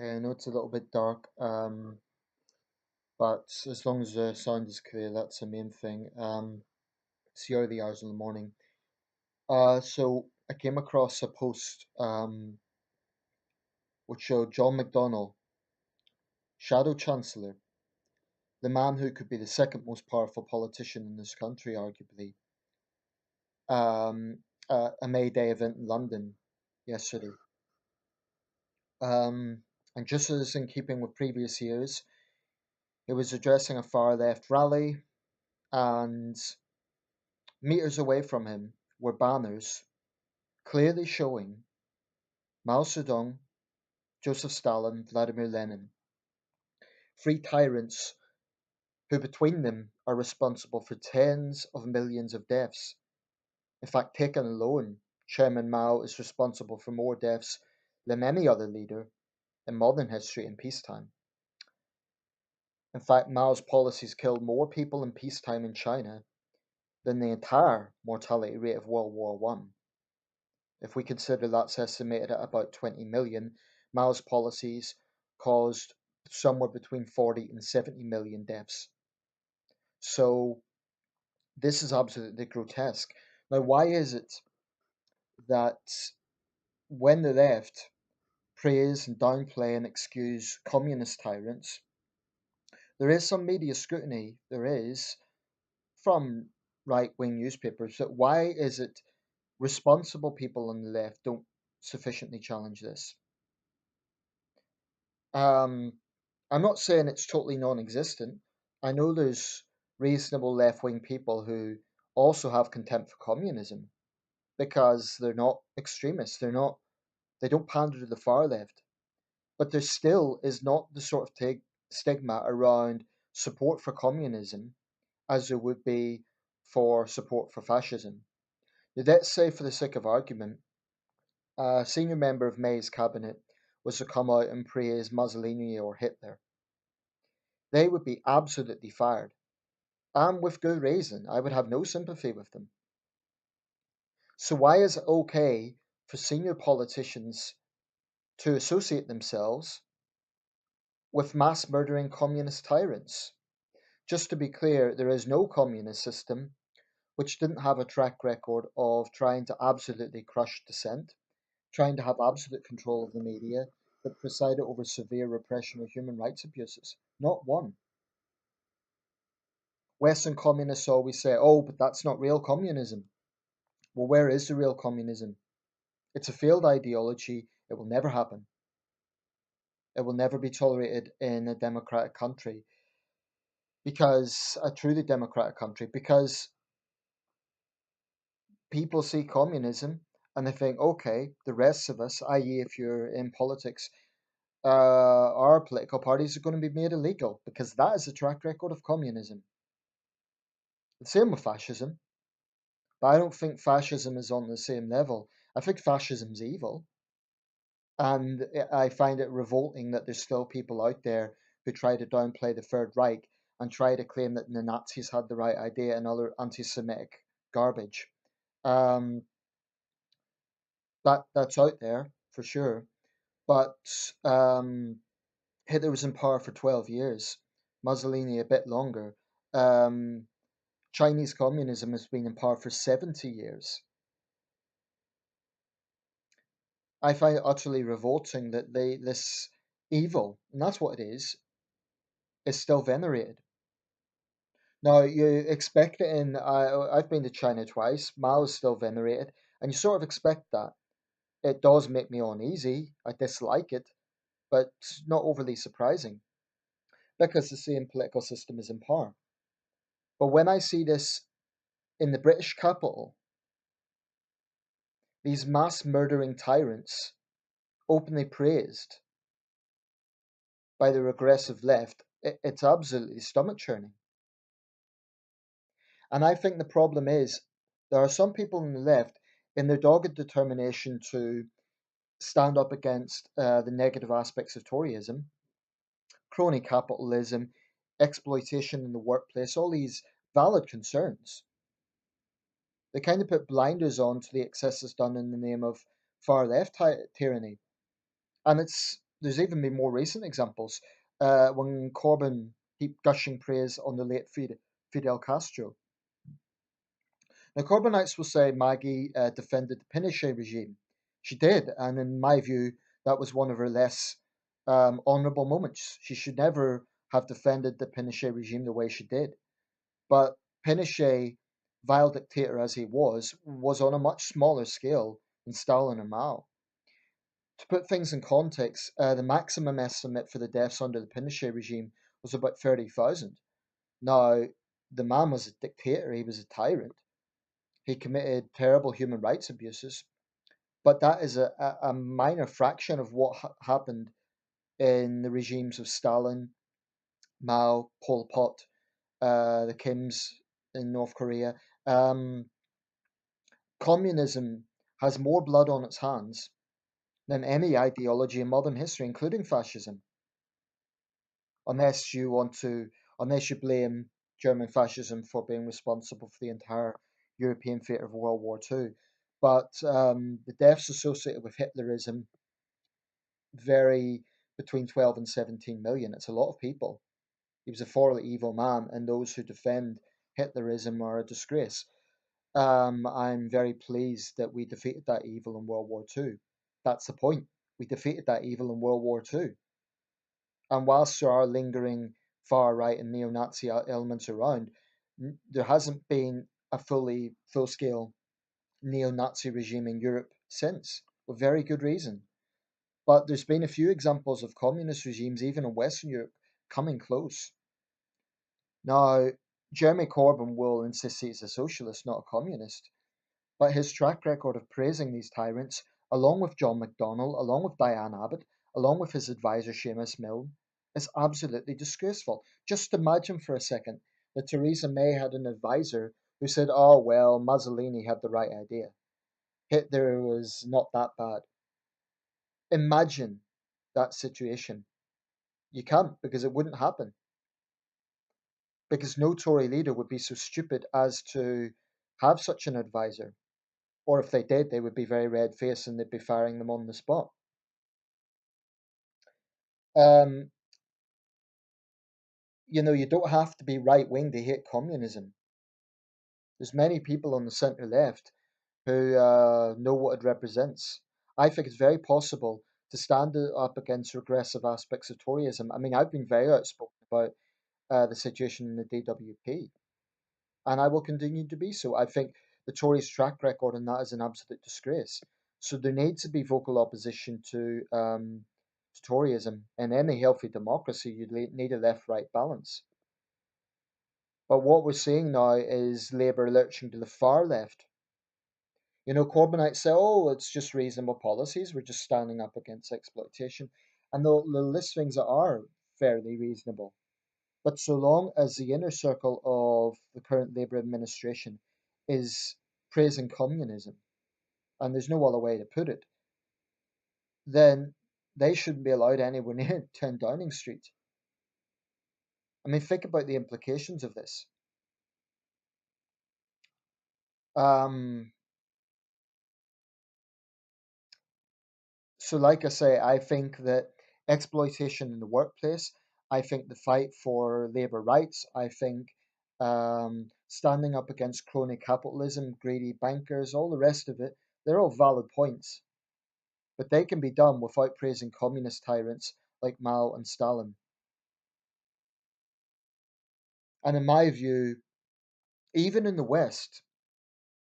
Okay, I know it's a little bit dark, but as long as the sound is clear, that's the main thing. It's the early hours in the morning. So I came across a post which showed John McDonnell, Shadow Chancellor, the man who could be the second most powerful politician in this country, arguably, a May Day event in London yesterday. And just as in keeping with previous years, he was addressing a far left rally, and meters away from him were banners clearly showing Mao Zedong, Joseph Stalin, Vladimir Lenin, three tyrants who between them are responsible for tens of millions of deaths. In fact, taken alone, Chairman Mao is responsible for more deaths than any other leader in modern history in peacetime. In fact, Mao's policies killed more people in peacetime in China than the entire mortality rate of World War One. If we consider that's estimated at about 20 million, Mao's policies caused somewhere between 40 and 70 million deaths. So this is absolutely grotesque. Now, why is it that when the left praise and downplay and excuse communist tyrants, there is some media scrutiny, there is, from right wing newspapers, that why is it responsible people on the left don't sufficiently challenge this? Um, I'm not saying it's totally non-existent. I know there's reasonable left-wing people who also have contempt for communism because they're not extremists. They don't pander to the far left. But there still is not the sort of stigma around support for communism as there would be for support for fascism. Now, let's say, for the sake of argument, a senior member of May's cabinet was to come out and praise Mussolini or Hitler. They would be absolutely fired, and with good reason. I would have no sympathy with them. So, why is it okay for senior politicians to associate themselves with mass murdering communist tyrants? Just to be clear, there is no communist system which didn't have a track record of trying to absolutely crush dissent, trying to have absolute control of the media, that presided over severe repression or human rights abuses. Not one. Western communists always say, oh, but that's not real communism. Well, where is the real communism? It's a failed ideology. It will never happen. It will never be tolerated in a democratic country, because a truly democratic country, because people see communism and they think, okay, the rest of us, i.e., if you're in politics, our political parties are going to be made illegal because that is the track record of communism. The same with fascism, but I don't think fascism is on the same level. I think fascism's evil. And I find it revolting that there's still people out there who try to downplay the Third Reich and try to claim that the Nazis had the right idea and other anti Semitic garbage. Um, that's out there for sure. But Hitler was in power for 12 years, Mussolini a bit longer. Um, Chinese communism has been in power for 70 years. I find it utterly revolting that this evil, and that's what it is still venerated. Now, you expect it I've been to China twice, Mao is still venerated, and you sort of expect that. It does make me uneasy, I dislike it, but not overly surprising, because the same political system is in power. But when I see this in the British capital, these mass murdering tyrants openly praised by the regressive left, it's absolutely stomach churning. And I think the problem is there are some people on the left, in their dogged determination to stand up against the negative aspects of Toryism, crony capitalism, exploitation in the workplace, all these valid concerns. They kind of put blinders on to the excesses done in the name of far left tyranny. And it's There's even been more recent examples when Corbyn keep gushing praise on the late Fidel Castro. Now, Corbynites will say Maggie defended the Pinochet regime. She did, and in my view, that was one of her less honourable moments. She should never have defended the Pinochet regime the way she did. But Pinochet, vile dictator as he was on a much smaller scale than Stalin and Mao. To put things in context, the maximum estimate for the deaths under the Pinochet regime was about 30,000. Now, the man was a dictator, he was a tyrant. He committed terrible human rights abuses, but that is a minor fraction of what happened in the regimes of Stalin, Mao, Pol Pot, the Kims in North Korea. Communism has more blood on its hands than any ideology in modern history, including fascism, unless you want to, unless you blame German fascism for being responsible for the entire European fate of World War II. But the deaths associated with Hitlerism vary between 12 and 17 million. It's a lot of people. He was a thoroughly evil man, and those who defend Hitlerism are a disgrace. I'm very pleased that we defeated that evil in World War II. That's the point. We defeated that evil in World War II. And whilst there are lingering far right and neo Nazi elements around, there hasn't been a full scale neo Nazi regime in Europe since, with very good reason. But there's been a few examples of communist regimes, even in Western Europe, coming close. Now, Jeremy Corbyn will insist he's a socialist, not a communist, but his track record of praising these tyrants, along with John McDonnell, along with Diane Abbott, along with his advisor Seamus Milne, is absolutely disgraceful. Just imagine for a second that Theresa May had an advisor who said, oh, well, Mussolini had the right idea. Hitler was not that bad. Imagine that situation. You can't because it wouldn't happen. Because no Tory leader would be so stupid as to have such an advisor. Or if they did, they would be very red faced and they'd be firing them on the spot. Um, you don't have to be right wing to hate communism. There's many people on the centre left who know what it represents. I think it's very possible to stand up against regressive aspects of Toryism. I mean, I've been very outspoken about the situation in the DWP, and I will continue to be so. I think the Tories' track record on that is an absolute disgrace. So there needs to be vocal opposition to Toryism. In any healthy democracy, you need a left-right balance. But what we're seeing now is Labour lurching to the far left. Corbynites say, oh, it's just reasonable policies. We're just standing up against exploitation. And the list things that are fairly reasonable. But so long as the inner circle of the current Labour administration is praising communism, and there's no other way to put it, then they shouldn't be allowed anywhere near 10 Downing Street. I mean, think about the implications of this. Um, so, like I say, I think that exploitation in the workplace, I think the fight for labour rights, I think standing up against crony capitalism, greedy bankers, all the rest of it, they're all valid points. But they can be done without praising communist tyrants like Mao and Stalin. And in my view, even in the West,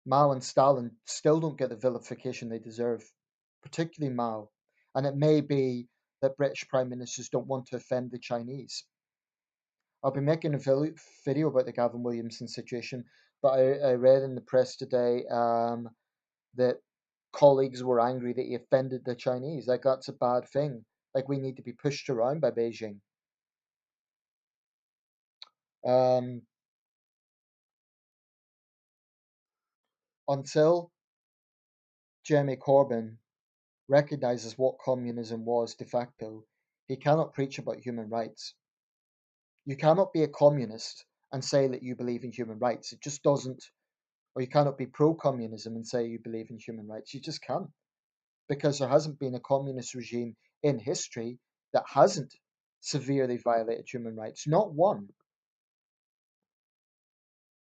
Mao and Stalin still don't get the vilification they deserve, particularly Mao. And it may be that British prime ministers don't want to offend the Chinese. I'll be making a video about the Gavin Williamson situation, but I read in the press today that colleagues were angry that he offended the Chinese. Like, that's a bad thing. Like, we need to be pushed around by Beijing. Um, until Jeremy Corbyn recognizes what communism was de facto, he cannot preach about human rights. You cannot be a communist and say that you believe in human rights. It just doesn't. Or you cannot be pro communism and say you believe in human rights. You just can't. because there hasn't been a communist regime in history that hasn't severely violated human rights. Not one.